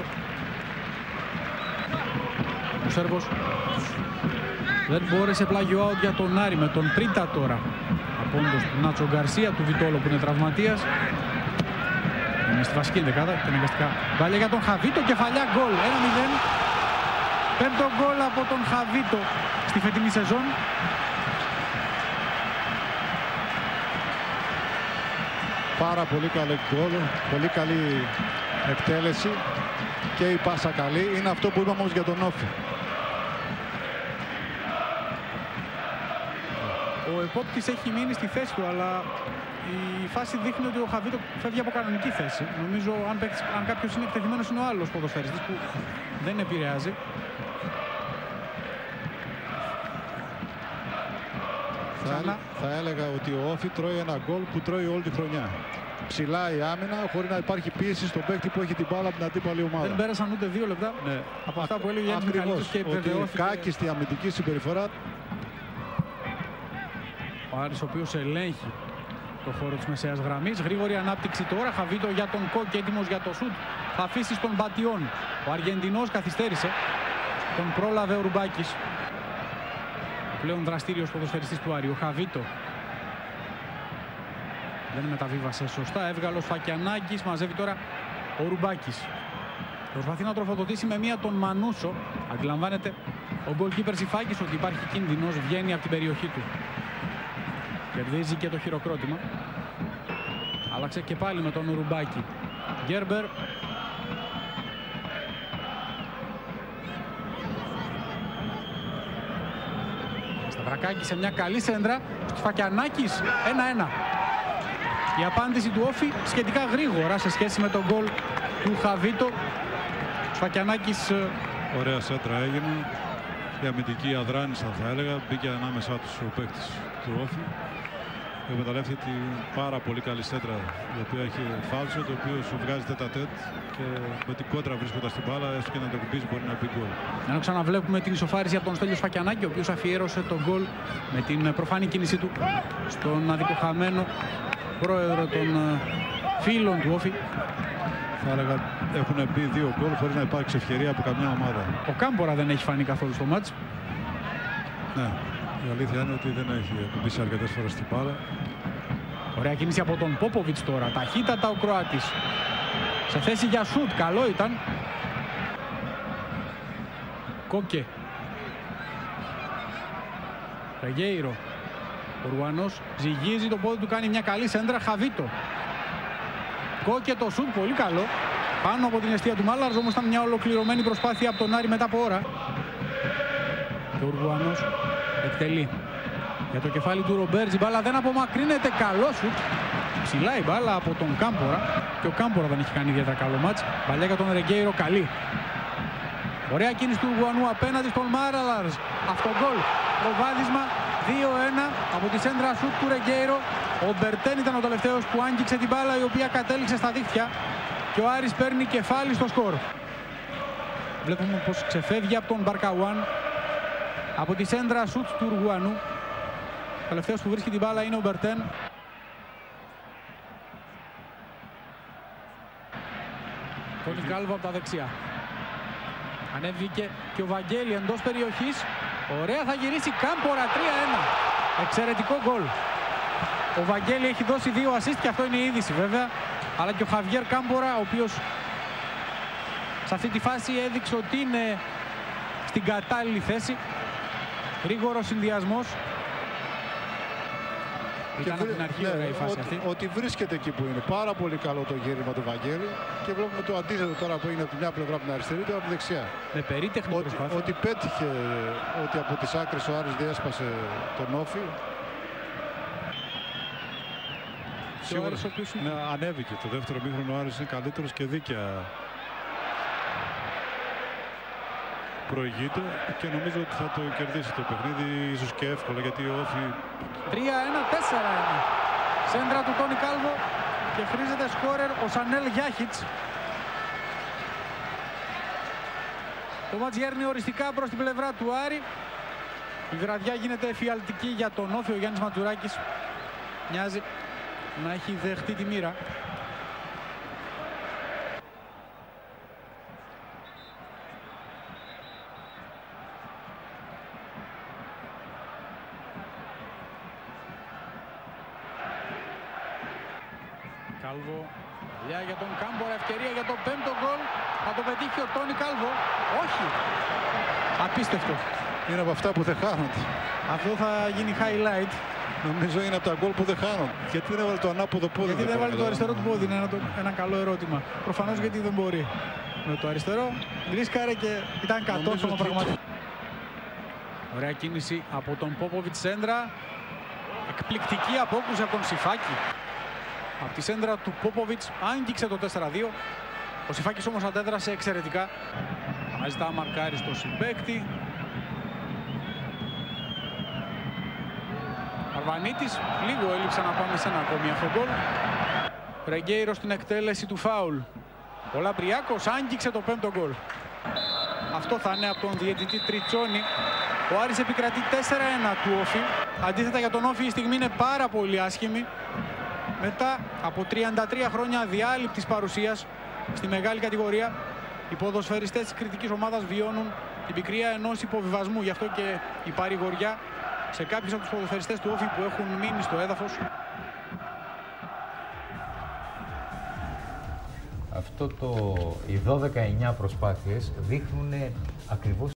Μανούσο. Ο Σέρβος δεν μπόρεσε, πλάγιο out για τον Άρη με τον Πρίτα τώρα. Απόντος του Νάτσο Γκαρσία, του Βιτόλο που είναι τραυματίας. Είναι στη βασική δεκάδα και αναγκαστικά βάλε για τον Χαβίτο, κεφαλιά, γκολ, 1-0. Πέμπτο γκολ από τον Χαβίτο στη φετινή σεζόν. Πάρα πολύ καλό γκολ, πολύ καλή εκτέλεση και η πάσα καλή. Είναι αυτό που είπαμε όμως για τον Όφη. Ο επόπτης έχει μείνει στη θέση του, αλλά η φάση δείχνει ότι ο Χαβίτο φεύγει από κανονική θέση. Νομίζω αν κάποιος είναι εκτεθειμένος είναι ο άλλος ποδοσφαιριστής που δεν επηρεάζει. Θα έλεγα ότι ο Όφη τρώει ένα γκολ που τρώει όλη τη χρονιά. Ψηλά η άμυνα, χωρίς να υπάρχει πίεση στον παίκτη που έχει την μπάλα από την αντίπαλη ομάδα. Δεν πέρασαν ούτε 2 λεπτά από αυτά που έλεγε ο Γιάννης Μιχαλίδης και επιβεβαιώθηκε. Κάκιστη αμυντική συμπεριφορά. Ο Άρης ο οποίος ελέγχει το χώρο της μεσαίας γραμμής. Γρήγορη ανάπτυξη τώρα. Χαβίτο για τον Κόκ, έτοιμος για το σουτ. Θα αφήσει στον Μπατιόν. Ο Αργεντινός καθυστέρησε. Τον πρόλαβε ο Ρουμπάκης. Πλέον δραστήριος ποδοσφαιριστής του Άρη. Ο Χαβίτο δεν μεταβίβασε σωστά. Εύγαλος Φακιανάκης. Μαζεύει τώρα ο Ρουμπάκης. Προσπαθεί να τροφοδοτήσει με μία τον Μανούσο. Αντιλαμβάνεται ο γκολκίπερ Ζιφάκης ότι υπάρχει κίνδυνος. Βγαίνει από την περιοχή του. Κερδίζει και το χειροκρότημα. Άλλαξε και πάλι με τον Ρουμπάκη. Γκέρμπερ. Σταυρακάκη σε μια καλή σέντρα. Φακιανάκης 1-1. Η απάντηση του Όφη σχετικά γρήγορα σε σχέση με τον γκολ του Χαβίτο. Φακιανάκης. Ωραία σέντρα έγινε. Η αμυντική αδράνισσα θα έλεγα. Μπήκε ανάμεσά τους ο παίκτης του Όφη. Εκμεταλλεύτηκε την πάρα πολύ καλή σέντρα η οποία έχει φάλτσο, το οποίο σου βγάζει τέτα-τέτ και με την κόντρα βρίσκοντας την μπάλα, έστω και να το κουμπίζει μπορεί να μπει γκολ. Ενώ ξαναβλέπουμε την ισοφάριση από τον Στέλιο Σφακιανάκη, ο οποίος αφιέρωσε τον γκολ με την προφανή κίνησή του στον αδικοχαμένο πρόεδρο των φίλων του Όφη. Θα έλεγα έχουν μπει 2 γκολ χωρίς να υπάρξει ευκαιρία από καμιά ομάδα. Ο Κάμπορα δεν έχει φανεί καθόλου στο μάτς. Ναι. Η αλήθεια είναι ότι δεν έχει κουμπίσει αρκετές φορές την μπάλα. Ωραία κίνηση από τον Πόποβιτς τώρα. Ταχύτατα ο Κροάτης. Σε θέση για σουτ. Καλό ήταν. Κόκε. Ρεγέιρο. Ο Ρουανός ζυγίζει το πόδι του. Κάνει μια καλή σέντρα. Χαβίτο. Κόκε το σουτ. Πολύ καλό. Πάνω από την αιστεία του Μάλαρς. Όμως ήταν μια ολοκληρωμένη προσπάθεια από τον Άρη μετά από ώρα. Και ο Ρουανός εκτελεί. Για το κεφάλι του Ρομπέρτζ η μπάλα δεν απομακρύνεται. Καλό σουτ. Ψηλά η μπάλα από τον Κάμπορα. Και ο Κάμπορα δεν έχει κάνει ιδιαίτερα καλό μάτς. Παλιά για τον Ρεγκέιρο καλή. Ωραία κίνηση του Ουρουγουανού απέναντι στον Μάραλαρς. Αυτογκόλ. Προβάδισμα 2-1 από τη σέντρα σουτ του Ρεγκέιρο. Ο Μπερτέν ήταν ο τελευταίος που άγγιξε την μπάλα η οποία κατέληξε στα δίχτυα. Και ο Άρης παίρνει κεφάλι στο σκορ. Βλέπουμε πως ξεφεύγει από τον Μπαρκαουάν. Από τη σέντρα σουτ του Ουρουγουανού. Ο τελευταίος που βρίσκει την μπάλα είναι ο Μπερτέν. Τόνι Κάλβο από τα δεξιά. Ανέβηκε και ο Βαγγέλη εντός περιοχής. Ωραία, θα γυρίσει Κάμπορα 3-1. Εξαιρετικό γκολ. Ο Βαγγέλη έχει δώσει 2 assist και αυτό είναι η είδηση βέβαια. Αλλά και ο Χαβιέρ Κάμπορα, ο οποίος σε αυτή τη φάση έδειξε ότι είναι στην κατάλληλη θέση. Γρήγορος συνδυασμός. Ήταν από την αρχή η φάση αυτή. Ότι βρίσκεται εκεί που είναι. Πάρα πολύ καλό το γύρισμα του Βαγγέλη. Και βλέπουμε το αντίθετο τώρα που είναι από τη μια πλευρά από την αριστερή και από τη δεξιά. Με περίτεχνη προσπάθεια. Ότι πέτυχε ότι από τις άκρες ο Άρης διέσπασε τον Όφη. Σίγουρα ανέβηκε. Το δεύτερο μήχρονο ο Άρης είναι καλύτερος και δίκαια προηγείται και νομίζω ότι θα το κερδίσει το παιχνίδι, ίσως και εύκολα, γιατί ο Όφη 3-1-4-1. Σέντρα του Τόνι Κάλβο και χρήζεται σκόρερ ο Σανέλ Γιάχιτς. Το μάτς γέρνει οριστικά προς την πλευρά του Άρη. Η βραδιά γίνεται εφιαλτική για τον Όφη. Ο Γιάννης Ματζουράκης μοιάζει να έχει δεχτεί τη μοίρα. Κάλβο. Παλιά για τον Κάμπορα, ευκαιρία για το 5ο γκολ. Θα το πετύχει ο Τόνι Κάλβο. Όχι. Απίστευτο. Είναι από αυτά που δεν χάνονται. Αυτό θα γίνει highlight. Νομίζω είναι από τα γκολ που δεν χάνονται. Γιατί δεν έβαλε το ανάποδο πόδι? Γιατί δεν έβαλε το αριστερό του πόδι? Είναι ένα καλό ερώτημα. Προφανώς γιατί δεν μπορεί. Με το αριστερό ρίσκαρε και ήταν κατόρθωμα πραγματικά. Ωραία κίνηση από τον Πόποβιτς σέντρα. Εκπληκτική απόκρουση από τον Σιφάκη. Από τη σέντρα του Πόποβιτς άγγιξε το 4-2. Ο Σιφάκης όμως αντέδρασε εξαιρετικά. Αναζητά μαρκάρι στο συμπαίκτη. Αρβανίτης, λίγο έλειψε να πάμε σε ένα ακόμη αυτό γκολ. Ρεγκέιρο στην εκτέλεση του φάουλ. Ο Λαμπριάκος άγγιξε το 5ο γκολ. Αυτό θα είναι από τον διαιτητή Τριτσόνη. Ο Άρης επικρατεί 4-1 του Όφη. Αντίθετα για τον Όφη η στιγμή είναι πάρα πολύ άσχημη. Μετά από 33 χρόνια διάλειπτης παρουσίας στη μεγάλη κατηγορία, οι ποδοσφαιριστές της κριτικής ομάδας βιώνουν την πικρία ενός υποβιβασμού. Γι' αυτό και η παρηγοριά σε κάποιους από τους ποδοσφαιριστές του Όφη που έχουν μείνει στο έδαφος. Οι 12-9 προσπάθειες δείχνουν ακριβώς